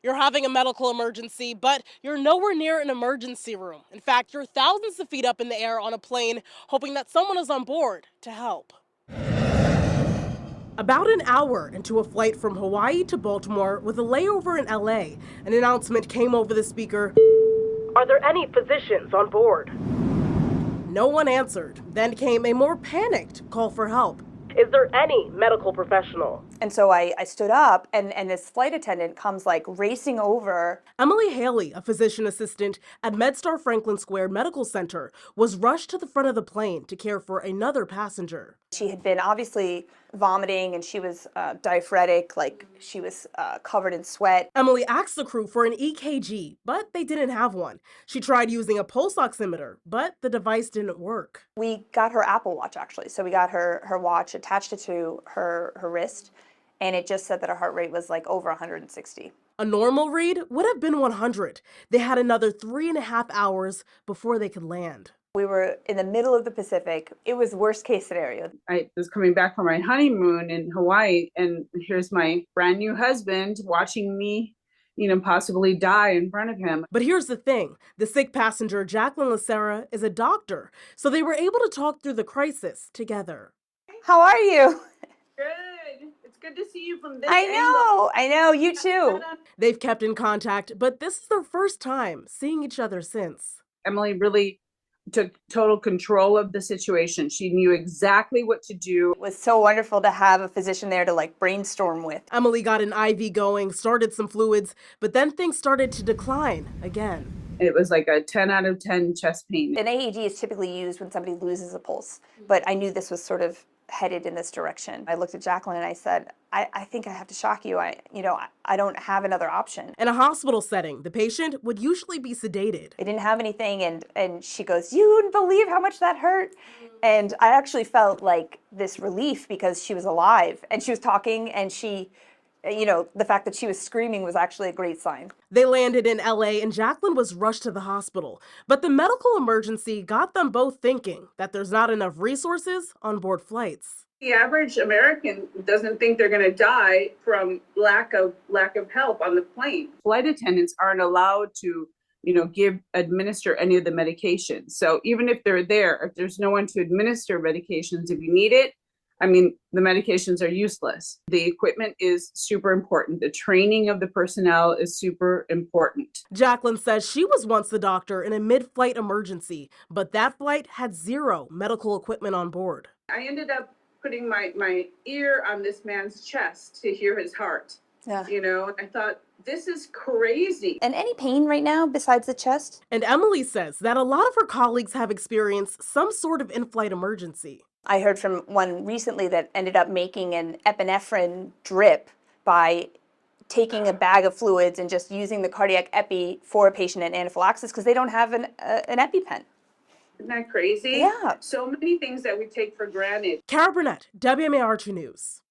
You're having a medical emergency, but you're nowhere near an emergency room. In fact, you're thousands of feet up in the air on a plane, hoping that someone is on board to help. About an hour into a flight from Hawaii to Baltimore with a layover in LA, an announcement came over the speaker. Are there any physicians on board? No one answered. Then came a more panicked call for help. Is there any medical professional? And so I stood up, and this flight attendant comes like racing over. Emily Haley, a physician assistant at MedStar Franklin Square Medical Center, was rushed to the front of the plane to care for another passenger. She had been obviously vomiting, and she was diaphoretic, like she was covered in sweat. Emily asked the crew for an EKG, but they didn't have one. She tried using a pulse oximeter, but the device didn't work. We got her Apple Watch, actually. So we got her watch, attached it to her wrist, and it just said that her heart rate was like over 160. A normal read would have been 100. They had another 3.5 hours before they could land. We were in the middle of the Pacific. It was worst case scenario. I was coming back from my honeymoon in Hawaii, and here's my brand new husband watching me, possibly die in front of him. But here's the thing. The sick passenger, Jacqueline Lacera, is a doctor, so they were able to talk through the crisis together. How are you? Good. It's good to see you from this I know, you too. They've kept in contact, but this is their first time seeing each other since. Emily really took total control of the situation. She knew exactly what to do. It was so wonderful to have a physician there to like brainstorm with. Emily got an IV going, started some fluids, but then things started to decline again. It was like a 10 out of 10 chest pain. An AED is typically used when somebody loses a pulse, but I knew this was sort of headed in this direction. I looked at Jacqueline and I said, I think I have to shock you. I don't have another option. In a hospital setting, the patient would usually be sedated. I didn't have anything, and she goes, "You wouldn't believe how much that hurt." And I actually felt like this relief because she was alive and she was talking, and she, the fact that she was screaming was actually a great sign. They landed in LA and Jacqueline was rushed to the hospital. But the medical emergency got them both thinking that there's not enough resources on board flights. The average American doesn't think they're going to die from lack of help on the plane. Flight attendants aren't allowed to, administer any of the medications. So even if they're there, if there's no one to administer medications, if you need it, the medications are useless. The equipment is super important. The training of the personnel is super important. Jacqueline says she was once the doctor in a mid-flight emergency, but that flight had zero medical equipment on board. I ended up putting my ear on this man's chest to hear his heart. Yeah. I thought, this is crazy. And any pain right now besides the chest? And Emily says that a lot of her colleagues have experienced some sort of in-flight emergency. I heard from one recently that ended up making an epinephrine drip by taking a bag of fluids and just using the cardiac epi for a patient in anaphylaxis because they don't have an EpiPen. Isn't that crazy? Yeah. So many things that we take for granted. Cara Burnett, WMAR 2 News.